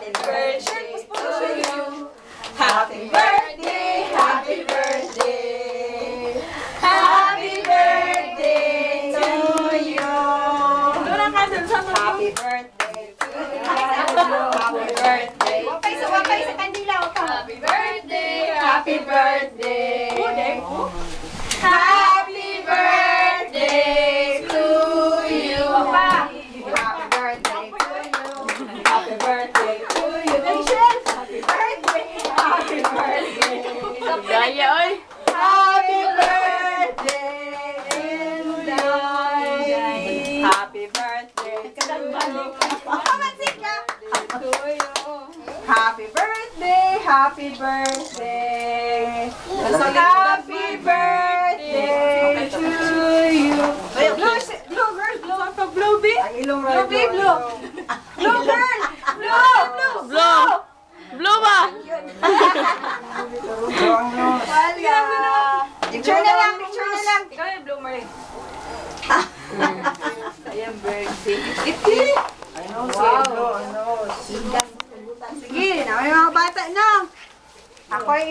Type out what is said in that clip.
Happy birthday to you. Happy birthday, happy birthday. Happy birthday to you. Happy birthday to you. Happy birthday. Wapay sa kandila. Happy birthday, happy birthday. Happy birthday to you. Happy birthday to you. Happy birthday to you. Happy birthday. Happy birthday. Gaya, oy. Happy birthday, Inday. Happy birthday to you. To you. Happy birthday, happy birthday. Happy birthday to you. Blow, girl, blow. Blow, big. Blow, big, blow. Blow, girl. Blow. Blow. Blow ba? Wala. Picture na lang, picture na lang. Ikaw yung bloomer eh. Sayang birthday. Iti. Wow. Sige, na may mga bata na. Ako ay